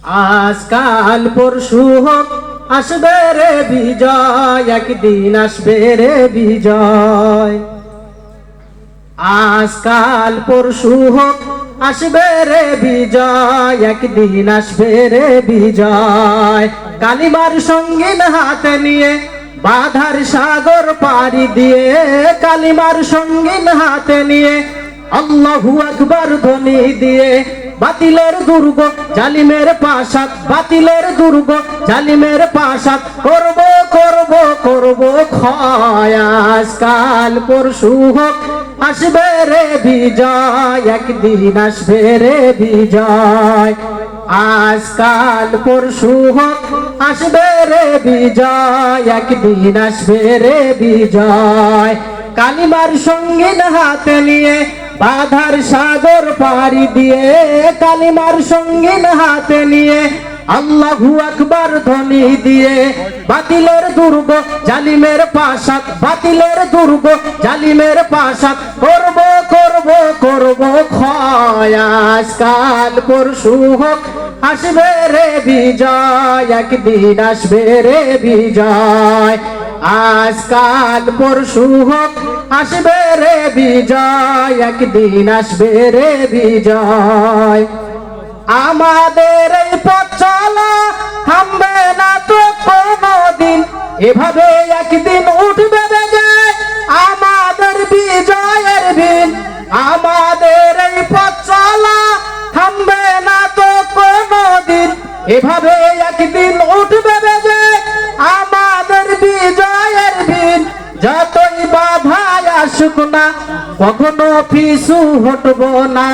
আজকাল পরশু হোক আসবে রে বিজয়, একদিন আসবে রে বিজয়। আজকাল পরশু হোক আসবে রে বিজয়, একদিন আসবে রে বিজয়। কালিমার সঙ্গীন হাতে নিয়ে বাধার সাগর পাড়ি দিয়ে, কালিমার সঙ্গীন হাতে নিয়ে আল্লাহু আকবার ধ্বনি দিয়ে বাতিলের দুর্গ জালিমের পাশাত, বাতিলের দুর্গ জালিমের পাশাত করব করব করব ক্ষয়। আজকাল পরশু হোক আসবে রে বিজয়, একদিন আসবে রে বিজয়। আজকাল পরশু হোক আসবে রে বিজয়, একদিন আসবে রে বিজয়। কালিমার সঙ্গীন হাতে নিয়ে বাধার সাগর পাড়ি দিয়ে, কালিমার সঙ্গীন হাতে নিয়ে আল্লাহু আকবার ধ্বনি দিয়ে বাতিলের দুর্গ জালিমের পাশাত, বাতিলের দুর্গ জালিমের পাশাত করব করব করব ক্ষয়। আজকাল পরশু হোক আসবে রে বিজয়, একদিন আসবে রে বিজয়। আজকাল পরশু হোক আসবে রে বিজয়, একদিন আসবে রে বিজয়। আমাদের এই পথ চলা থামবে না তো কোনদিন, এভাবে একদিন উঠবে বেজে আমাদের বিজয়ের দিন। আমাদের এই পথ চলা থামবে না তো কোনদিন, এভাবে একদিন উঠবে বেজে আমাদের বিজয়ের দিন। যতই বাধায় আসুক না কখনো পিছু হটব না,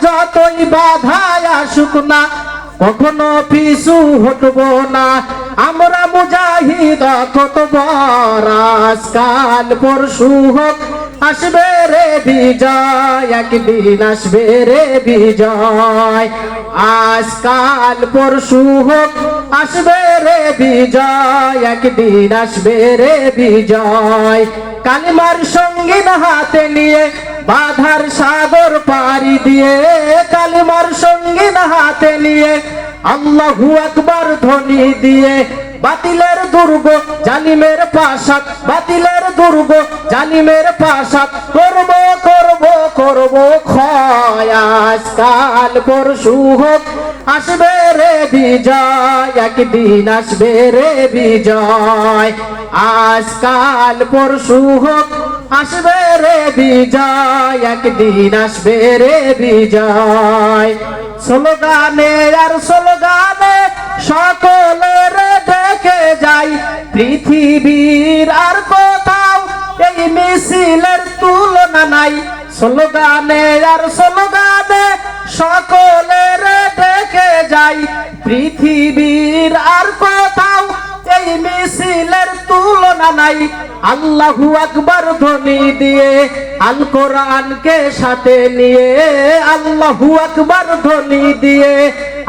যতই বাধায় আসুক না কখনো পিছু হটব না। আমরা মুজাহিদ কতবার। আজকাল পরশু হোক আসবে রে বিজয়, একদিন আসবে রে বিজয়। আজকাল পরশু হোক আসবে রে বিজয়, একদিন আসবে রে বিজয়। কালিমার সঙ্গীন হাতে নিয়ে বাধার সাগর পাড়ি দিয়ে, কালিমার সঙ্গীন হাতে নিয়ে আল্লাহু আকবার ধ্বনি দিয়ে বাতিলের দুর্গ জালিমের পাশাত, বাতিলের দুর্গ জালিমের পাশাত করব করব করব ক্ষয়। আজকাল পরশু হোক আসবে রে বিজয়, একদিন আসবে রে বিজয়। আজকাল পরশু হোক আসবে রে বিজয়, একদিন আসবে রে বিজয়। স্লোগানে আর স্লোগানে সকলের ডেকে যাই, পৃথিবীর আর কোথাও এই মিছিলের তুলনা নাই। স্লোগানে আর স্লোগানে সকলের ডেকে যাই, পৃথিবীর আর কোথাও এই মিছিলের তুলনা নাই। আল্লাহু আকবার ধ্বনি দিয়ে আল কোরআনকে সাথে নিয়ে, আল্লাহু আকবার ধ্বনি দিয়ে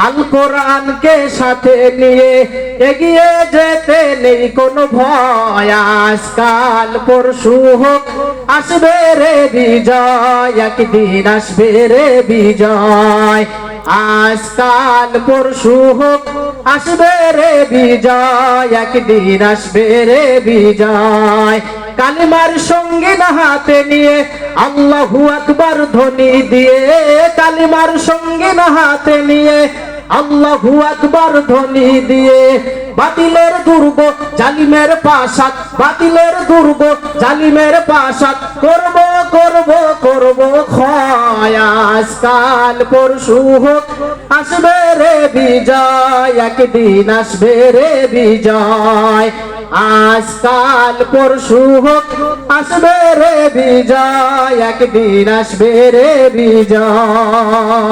আল কোরআনকে সাথে নিয়ে এগিয়ে যেতে নেই কোনো ভয়। আজকাল পরশু হোক আসবে রে বিজয়, একদিন আসবে রে বিজয়। আজকাল পরশু হোক আসবে রে বিজয়, একদিন আসবে রে বিজয়। কালিমার সঙ্গীন হাতে নিয়ে আল্লাহু আকবার ধ্বনি দিয়ে, কালিমার সঙ্গীন হাতে নিয়ে আল্লাহু আকবার ধ্বনি দিয়ে বাতিলের দুর্গ জালিমের পাশাত, বাতিলের দুর্গ জালিমের পাশাত করব করব করব ক্ষয়। আজকাল পরশু হোক আসবে রে বিজয়, একদিন আসবে রে বিজয়। আজকাল পরশু হোক আসবে রে বিজয়, একদিন আসবে রে বিজয়।